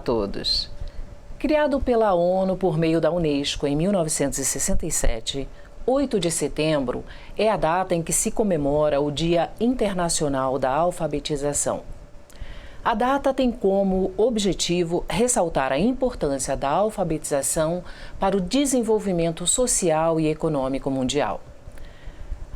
todos! Criado pela ONU por meio da Unesco em 1967, 8 de setembro é a data em que se comemora o Dia Internacional da Alfabetização. A data tem como objetivo ressaltar a importância da alfabetização para o desenvolvimento social e econômico mundial.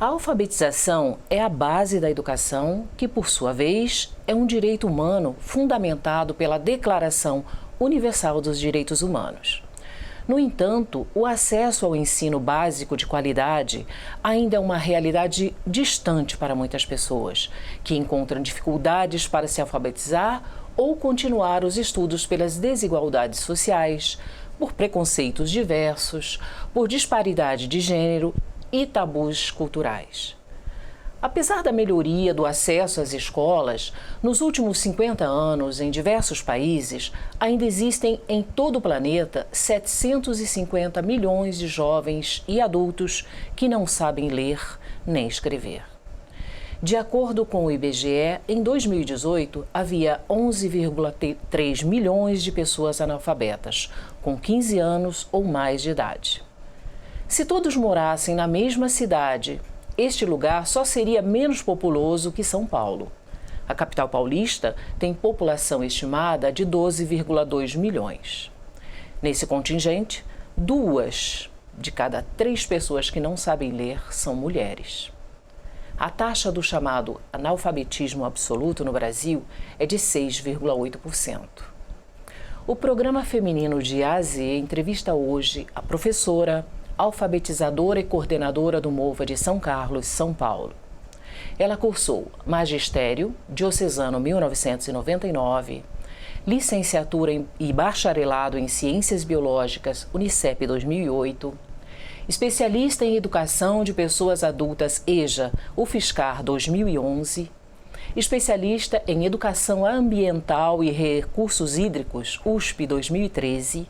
A alfabetização é a base da educação, que, por sua vez, é um direito humano fundamentado pela Declaração Universal dos Direitos Humanos. No entanto, o acesso ao ensino básico de qualidade ainda é uma realidade distante para muitas pessoas, que encontram dificuldades para se alfabetizar ou continuar os estudos pelas desigualdades sociais, por preconceitos diversos, por disparidade de gênero e tabus culturais. Apesar da melhoria do acesso às escolas, nos últimos 50 anos, em diversos países, ainda existem em todo o planeta 750 milhões de jovens e adultos que não sabem ler nem escrever. De acordo com o IBGE, em 2018 havia 11,3 milhões de pessoas analfabetas, com 15 anos ou mais de idade. Se todos morassem na mesma cidade, este lugar só seria menos populoso que São Paulo. A capital paulista tem população estimada de 12,2 milhões. Nesse contingente, 2 de cada 3 pessoas que não sabem ler são mulheres. A taxa do chamado analfabetismo absoluto no Brasil é de 6,8%. O programa feminino de AZ entrevista hoje a professora, alfabetizadora e coordenadora do MOVA de São Carlos, São Paulo. Ela cursou Magistério Diocesano 1999, Licenciatura e Bacharelado em Ciências Biológicas Unicep 2008, especialista em Educação de Pessoas Adultas EJA UFSCar 2011, especialista em Educação Ambiental e Recursos Hídricos USP 2013,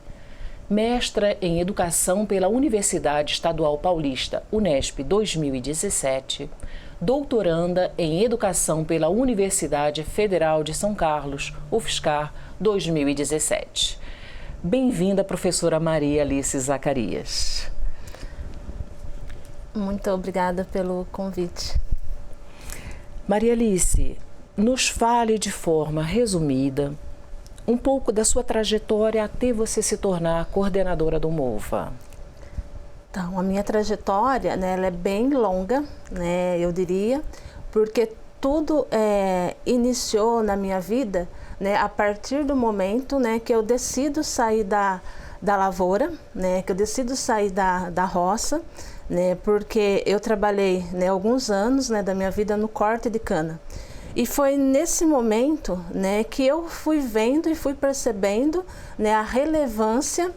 mestra em Educação pela Universidade Estadual Paulista, Unesp 2017, doutoranda em Educação pela Universidade Federal de São Carlos, UFSCar 2017. Bem-vinda, professora Maria Alice Zacarias. Muito obrigada pelo convite. Maria Alice, nos fale de forma resumida um pouco da sua trajetória até você se tornar coordenadora do MOVA. Então, a minha trajetória, né, ela é bem longa, né, eu diria, porque tudo iniciou na minha vida, né, a partir do momento, né, que eu decido sair da lavoura, né, que eu decido sair da roça, né, porque eu trabalhei, né, alguns anos, né, da minha vida no corte de cana. E foi nesse momento, né, que eu fui vendo e fui percebendo, né, a relevância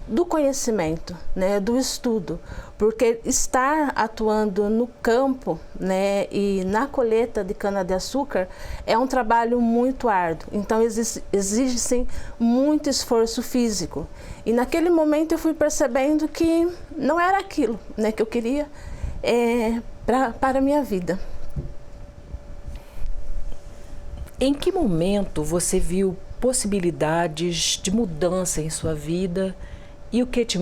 do conhecimento, né, do estudo, porque estar atuando no campo, né, e na colheita de cana-de-açúcar é um trabalho muito árduo, então exige-se muito esforço físico. E naquele momento eu fui percebendo que não era aquilo, né, que eu queria para a minha vida. Em que momento você viu possibilidades de mudança em sua vida e o que te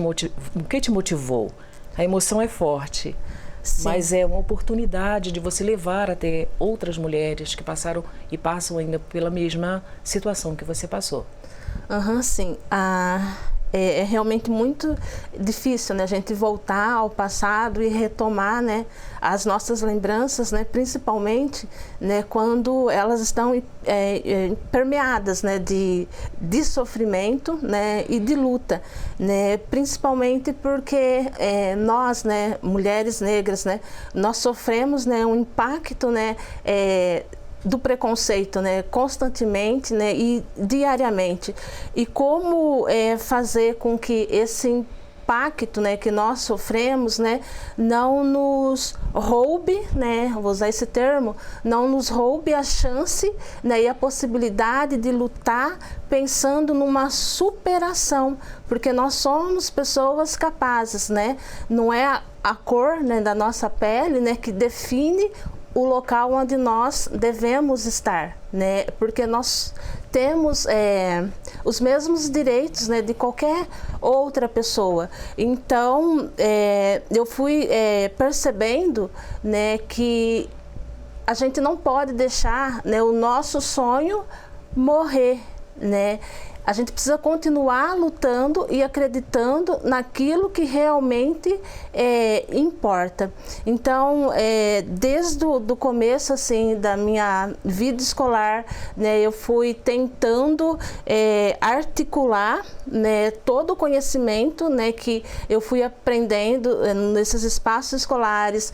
motivou? A emoção é forte, sim, mas é uma oportunidade de você levar até outras mulheres que passaram e passam ainda pela mesma situação que você passou. Sim. É realmente muito difícil, né, a gente voltar ao passado e retomar, né, as nossas lembranças, né, principalmente, né, quando elas estão permeadas, né, de sofrimento, né, e de luta, né, principalmente porque nós, né, mulheres negras, né, nós sofremos, né, um impacto, né, do preconceito, né, constantemente, né, e diariamente. E como fazer com que esse impacto, né, que nós sofremos, né, não nos roube, né, vou usar esse termo, não nos roube a chance, né, e a possibilidade de lutar pensando numa superação, porque nós somos pessoas capazes, né, não é a cor, né, da nossa pele, né, que define o local onde nós devemos estar, né? Porque nós temos os mesmos direitos, né, de qualquer outra pessoa. Então, eu fui percebendo, né, que a gente não pode deixar, né, o nosso sonho morrer, né? A gente precisa continuar lutando e acreditando naquilo que realmente importa. Então, desde o começo assim, da minha vida escolar, né, eu fui tentando articular, né, todo o conhecimento, né, que eu fui aprendendo nesses espaços escolares,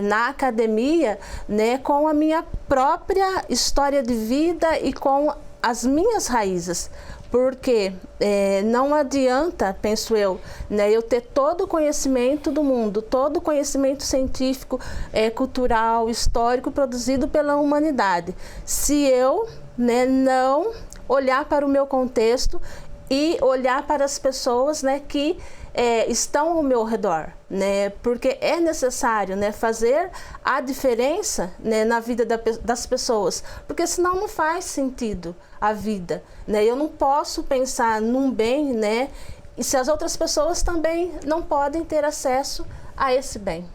na academia, né, com a minha própria história de vida e com as minhas raízes. Porque não adianta, penso eu, né, eu ter todo o conhecimento do mundo, todo o conhecimento científico, cultural, histórico produzido pela humanidade, se eu, né, não olhar para o meu contexto e olhar para as pessoas, né, que estão ao meu redor, né? Porque é necessário, né, fazer a diferença, né, na vida das pessoas, porque senão não faz sentido a vida, né? Eu não posso pensar num bem, né, e se as outras pessoas também não podem ter acesso a esse bem.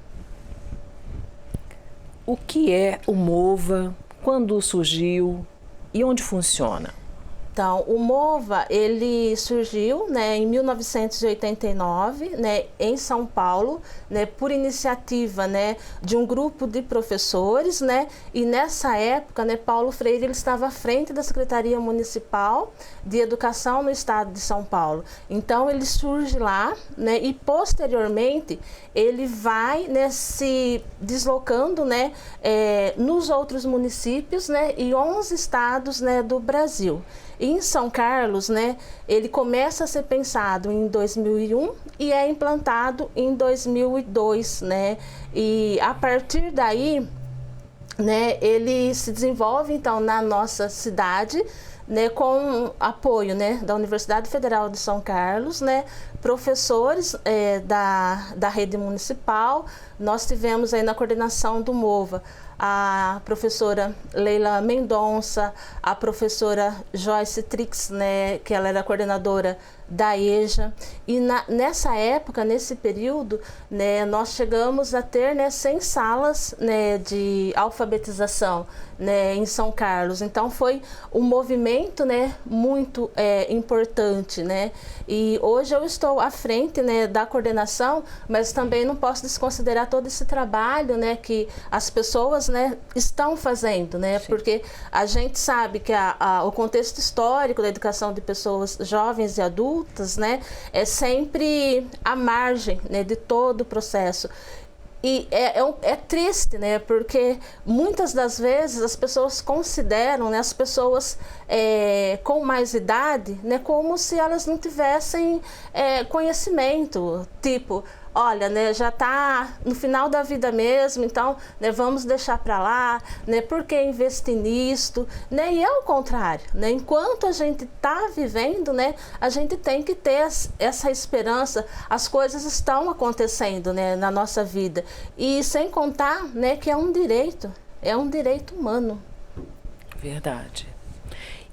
O que é o MOVA? Quando surgiu e onde funciona? Então, o MOVA, ele surgiu, né, em 1989, né, em São Paulo, né, por iniciativa, né, de um grupo de professores, né, e nessa época, né, Paulo Freire ele estava à frente da Secretaria Municipal de Educação no estado de São Paulo. Então, ele surge lá, né, e posteriormente ele vai, né, se deslocando, né, nos outros municípios, né, e 11 estados, né, do Brasil. Em São Carlos, né, ele começa a ser pensado em 2001 e é implantado em 2002, né, e a partir daí, né, ele se desenvolve então na nossa cidade, né, com apoio, né, da Universidade Federal de São Carlos, né, professores da rede municipal. Nós tivemos aí na coordenação do MOVA a professora Leila Mendonça, a professora Joyce Trix, né, que ela era coordenadora da EJA, e nessa época, nesse período, né, nós chegamos a ter, né, 100 salas, né, de alfabetização, né, em São Carlos. Então foi um movimento, né, muito importante, né, e hoje eu estou à frente, né, da coordenação, mas também não posso desconsiderar todo esse trabalho, né, que as pessoas, né, estão fazendo, né, porque a gente sabe que o contexto histórico da educação de pessoas jovens e adultas, né, é sempre à margem, né, de todo o processo. E é triste, né, porque muitas das vezes as pessoas consideram, né, as pessoas com mais idade, né, como se elas não tivessem conhecimento, tipo, olha, né, já está no final da vida mesmo, então, né, vamos deixar para lá, né, por que investir nisto, né, e é o contrário, né, enquanto a gente está vivendo, né, a gente tem que ter essa esperança, as coisas estão acontecendo, né, na nossa vida, e sem contar, né, que é um direito humano. Verdade.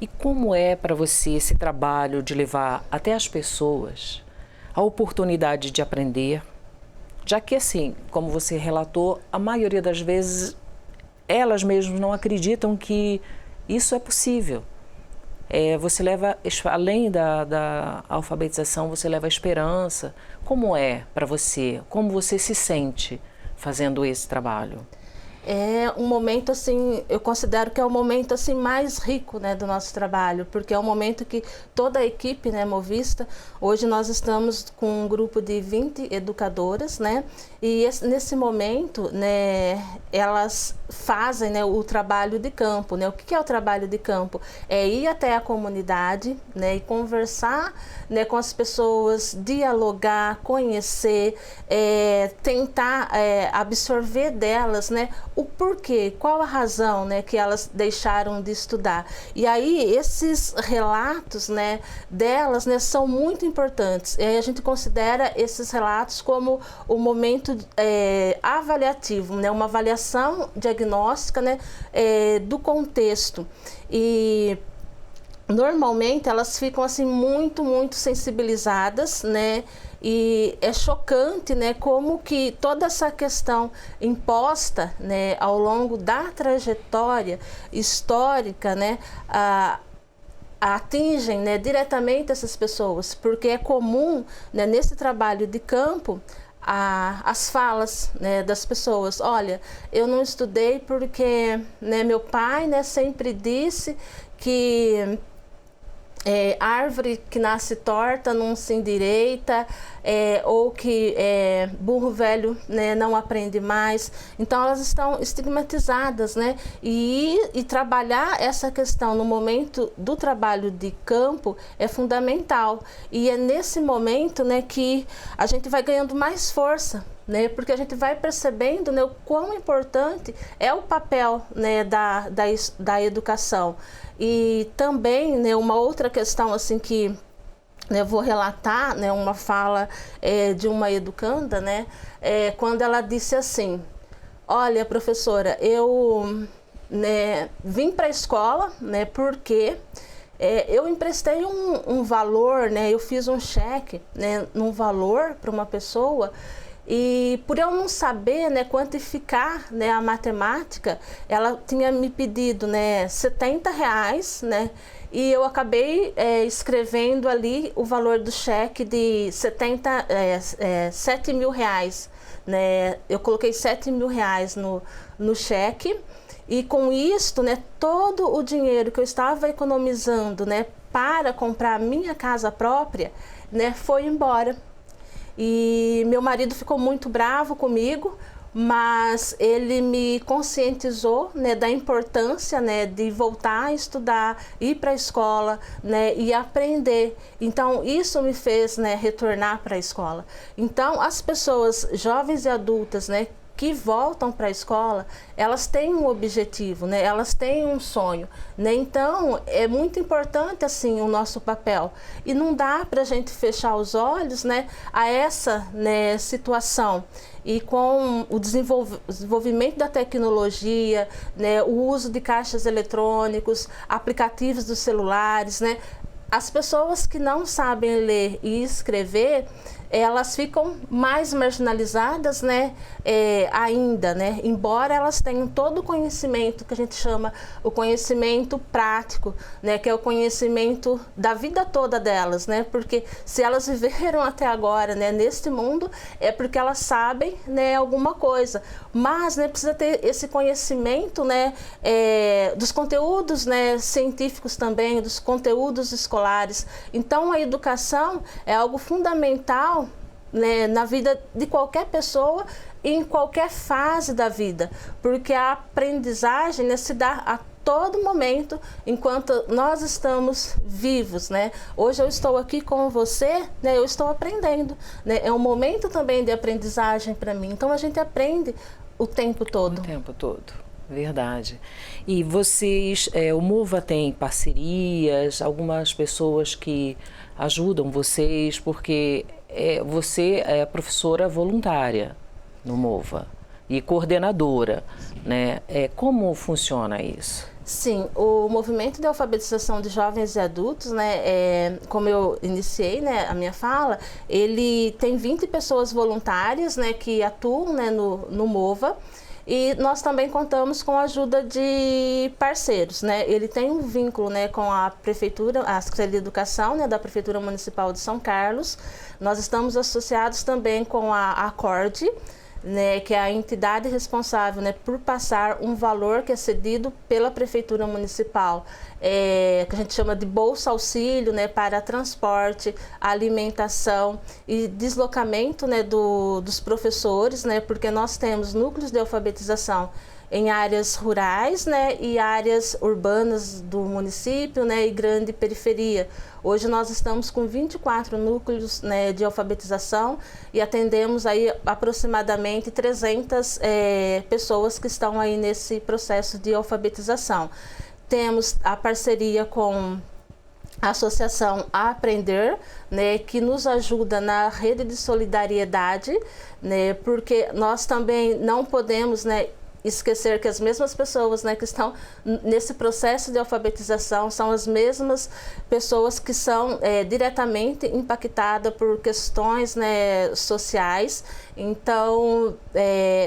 E como é para você esse trabalho de levar até as pessoas a oportunidade de aprender, já que assim, como você relatou, a maioria das vezes elas mesmas não acreditam que isso é possível. Você leva, além da alfabetização, você leva a esperança. Como é para você? Como você se sente fazendo esse trabalho? É um momento assim, eu considero que é o momento assim mais rico, né, do nosso trabalho, porque é um momento que toda a equipe, né, Movista, hoje nós estamos com um grupo de 20 educadoras, né, e nesse momento, né, elas fazem, né, o trabalho de campo, né. O que é o trabalho de campo? É ir até a comunidade, né, e conversar, né, com as pessoas, dialogar, conhecer, tentar absorver delas, né, o porquê, qual a razão, né, que elas deixaram de estudar. E aí esses relatos, né, delas, né, são muito importantes. E aí a gente considera esses relatos como o momento avaliativo, né, uma avaliação diagnóstica, né, do contexto. E normalmente elas ficam assim muito sensibilizadas, né? E é chocante, né, como que toda essa questão imposta, né, ao longo da trajetória histórica, né, atingem, né, diretamente essas pessoas, porque é comum, né, nesse trabalho de campo as falas, né, das pessoas. Olha, eu não estudei porque, né, meu pai, né, sempre disse que árvore que nasce torta não se endireita, ou que burro velho, né, não aprende mais. Então elas estão estigmatizadas, né? E trabalhar essa questão no momento do trabalho de campo é fundamental. E é nesse momento, né, que a gente vai ganhando mais força, né, porque a gente vai percebendo, né, o quão importante é o papel, né, da educação. E também, né, uma outra questão assim que, né, eu vou relatar, né, uma fala de uma educanda, né, quando ela disse assim: olha, professora, eu, né, vim para a escola, né, porque eu emprestei um valor, né, eu fiz um cheque, né, num valor para uma pessoa. E por eu não saber, né, quantificar, né, a matemática, ela tinha me pedido, né, R$70, né, e eu acabei escrevendo ali o valor do cheque de R$7.000, né, eu coloquei R$7.000 no cheque, e com isto, né, todo o dinheiro que eu estava economizando, né, para comprar a minha casa própria, né, foi embora. E meu marido ficou muito bravo comigo, mas ele me conscientizou, né, da importância, né, de voltar a estudar, ir para a escola, né, e aprender. Então isso me fez, né, retornar para a escola. Então as pessoas jovens e adultas, né, que voltam para a escola, elas têm um objetivo, né? Elas têm um sonho, né? Então é muito importante assim o nosso papel, e não dá para a gente fechar os olhos, né, a essa, né, situação. E com o desenvolvimento da tecnologia, né, o uso de caixas eletrônicos, aplicativos dos celulares, né, as pessoas que não sabem ler e escrever, elas ficam mais marginalizadas, né, ainda, né, embora elas tenham todo o conhecimento que a gente chama o conhecimento prático, né, que é o conhecimento da vida toda delas, né, porque se elas viveram até agora, né, neste mundo, é porque elas sabem, né, alguma coisa, mas, né, precisa ter esse conhecimento, né, dos conteúdos, né, científicos também, dos conteúdos escolares. Então a educação é algo fundamental, né, na vida de qualquer pessoa, em qualquer fase da vida, porque a aprendizagem, né, se dá a todo momento enquanto nós estamos vivos, né? Hoje eu estou aqui com você, né, eu estou aprendendo, né? É um momento também de aprendizagem para mim, então a gente aprende o tempo todo. O tempo todo, verdade. E vocês, o MOVA tem parcerias, algumas pessoas que ajudam vocês, porque você é professora voluntária no MOVA e coordenadora, né? Como funciona isso? Sim, o movimento de alfabetização de jovens e adultos, né, como eu iniciei, né, a minha fala, ele tem 20 pessoas voluntárias, né, que atuam, né, no MOVA. E nós também contamos com a ajuda de parceiros, né? Ele tem um vínculo, né, com a Prefeitura, a Secretaria de Educação, né, da Prefeitura Municipal de São Carlos. Nós estamos associados também com a Acorde, né, que é a entidade responsável, né, por passar um valor que é cedido pela Prefeitura Municipal, que a gente chama de Bolsa Auxílio, né, para transporte, alimentação e deslocamento, né, dos professores, né, porque nós temos núcleos de alfabetização em áreas rurais, né, e áreas urbanas do município, né, e grande periferia. Hoje nós estamos com 24 núcleos, né, de alfabetização e atendemos aí aproximadamente 300 pessoas que estão aí nesse processo de alfabetização. Temos a parceria com a Associação Aprender, né, que nos ajuda na rede de solidariedade, né, porque nós também não podemos, né, esquecer que as mesmas pessoas, né, que estão nesse processo de alfabetização são as mesmas pessoas que são diretamente impactadas por questões, né, sociais. Então,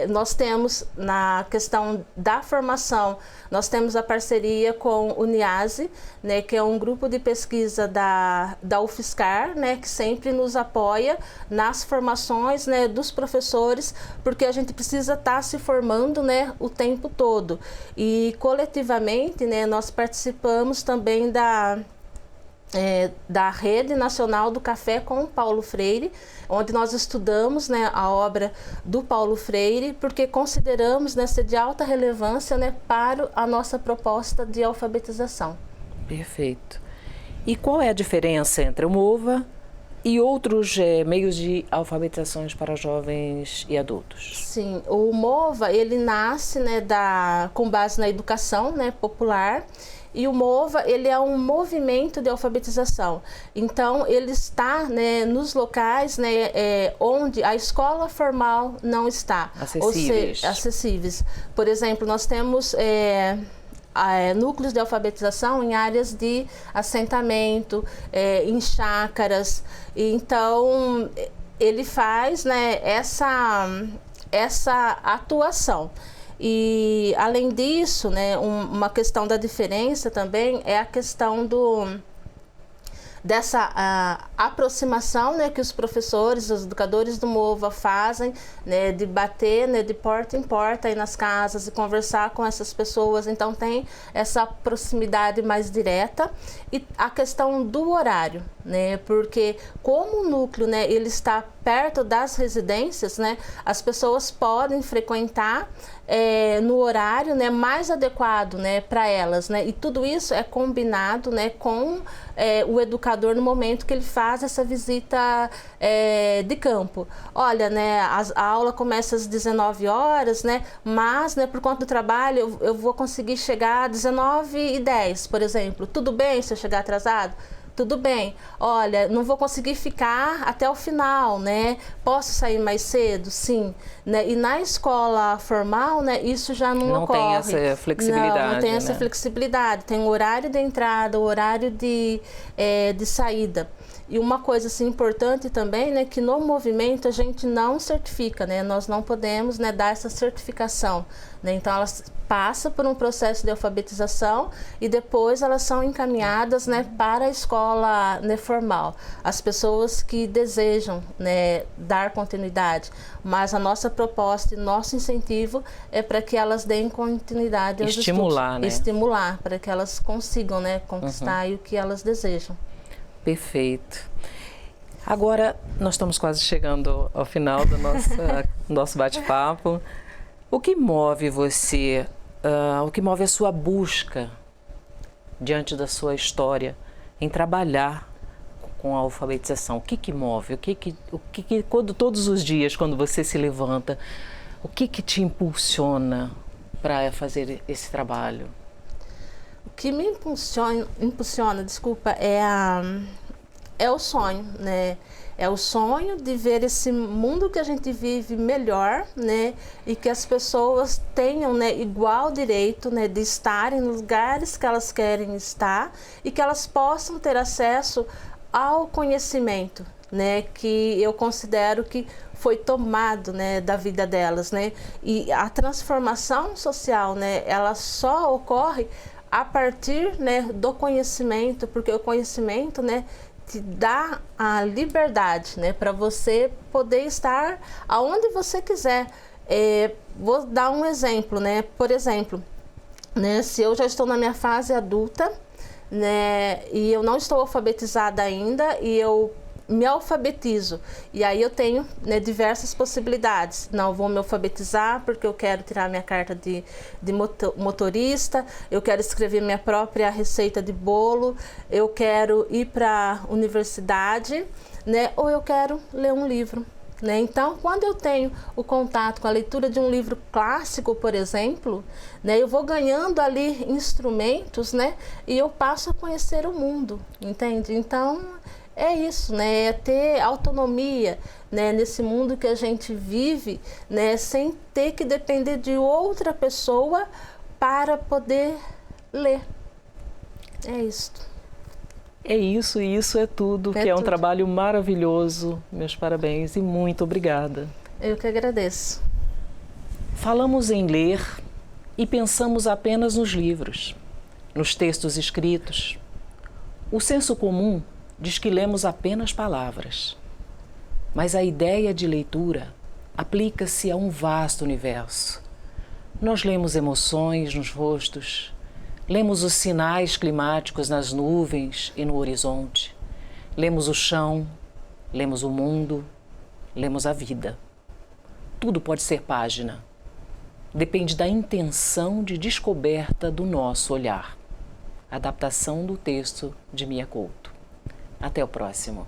nós temos na questão da formação, nós temos a parceria com o NIASE, né, que é um grupo de pesquisa da UFSCar, né, que sempre nos apoia nas formações, né, dos professores, porque a gente precisa estar se formando, né, o tempo todo. E coletivamente, né, nós participamos também da Rede Nacional do Café com Paulo Freire, onde nós estudamos, né, a obra do Paulo Freire, porque consideramos, né, ser de alta relevância, né, para a nossa proposta de alfabetização. Perfeito. E qual é a diferença entre o MOVA e outros meios de alfabetizações para jovens e adultos? Sim, o MOVA, ele nasce, né, com base na educação, né, popular. E o MOVA, ele é um movimento de alfabetização. Então, ele está, né, nos locais, né, onde a escola formal não está. Acessíveis. Acessíveis. Por exemplo, nós temos núcleos de alfabetização em áreas de assentamento, em chácaras. Então, ele faz, né, essa atuação. E, além disso, né, uma questão da diferença também é a questão dessa aproximação, né, que os professores, os educadores do MOVA fazem, né, de bater, né, de porta em porta aí nas casas e conversar com essas pessoas. Então tem essa proximidade mais direta. E a questão do horário, né, porque como o núcleo, né, ele está perto das residências, né, as pessoas podem frequentar no horário, né, mais adequado, né, para elas, né, e tudo isso é combinado, né, com o educador no momento que ele faz essa visita de campo. Olha, né, a aula começa às 19 horas, né, mas, né, por conta do trabalho eu vou conseguir chegar às 19h10, por exemplo. Tudo bem se eu chegar atrasado? Tudo bem. Olha, não vou conseguir ficar até o final, né? Posso sair mais cedo? Sim. Né? E na escola formal, né, isso já não ocorre. Não tem essa flexibilidade. Não tem essa flexibilidade. Tem o horário de entrada, o horário de saída. E uma coisa assim, importante também, né, que no movimento a gente não certifica, né? Nós não podemos, né, dar essa certificação, né? Então elas passam por um processo de alfabetização e depois elas são encaminhadas, né, para a escola, né, formal. As pessoas que desejam, né, dar continuidade, mas a nossa proposta e nosso incentivo é para que elas deem continuidade aos estimular, estudos, né? Estimular, para que elas consigam, né, conquistar o que elas desejam. Perfeito. Agora, nós estamos quase chegando ao final do nosso bate-papo. O que move você, o que move a sua busca diante da sua história em trabalhar com a alfabetização? O que move? Quando, todos os dias, quando você se levanta, o que te impulsiona para fazer esse trabalho? O que me impulsiona, desculpa, é o sonho, né? É o sonho de ver esse mundo que a gente vive melhor, né? E que as pessoas tenham, né, igual direito, né, de estarem nos lugares que elas querem estar e que elas possam ter acesso ao conhecimento, né? Que eu considero que foi tomado, né, da vida delas, né? E a transformação social, né, ela só ocorre a partir, né, do conhecimento, porque o conhecimento, né, te dá a liberdade, né, para você poder estar aonde você quiser. Vou dar um exemplo, né? Por exemplo, né, se eu já estou na minha fase adulta, né, e eu não estou alfabetizada ainda e eu me alfabetizo, e aí eu tenho, né, diversas possibilidades. Não, vou me alfabetizar porque eu quero tirar minha carta de motorista, eu quero escrever minha própria receita de bolo, eu quero ir para a universidade, né, ou eu quero ler um livro. Né? Então, quando eu tenho o contato com a leitura de um livro clássico, por exemplo, né, eu vou ganhando ali instrumentos, né, e eu passo a conhecer o mundo, entende? Então, é isso, né? É ter autonomia, né? Nesse mundo que a gente vive, né? Sem ter que depender de outra pessoa para poder ler. É isso. É isso, e isso é tudo, que é um trabalho maravilhoso. Meus parabéns e muito obrigada. Eu que agradeço. Falamos em ler e pensamos apenas nos livros, nos textos escritos. O senso comum diz que lemos apenas palavras, mas a ideia de leitura aplica-se a um vasto universo. Nós lemos emoções nos rostos, lemos os sinais climáticos nas nuvens e no horizonte, lemos o chão, lemos o mundo, lemos a vida. Tudo pode ser página. Depende da intenção de descoberta do nosso olhar. Adaptação do texto de Mia Couto. Até o próximo.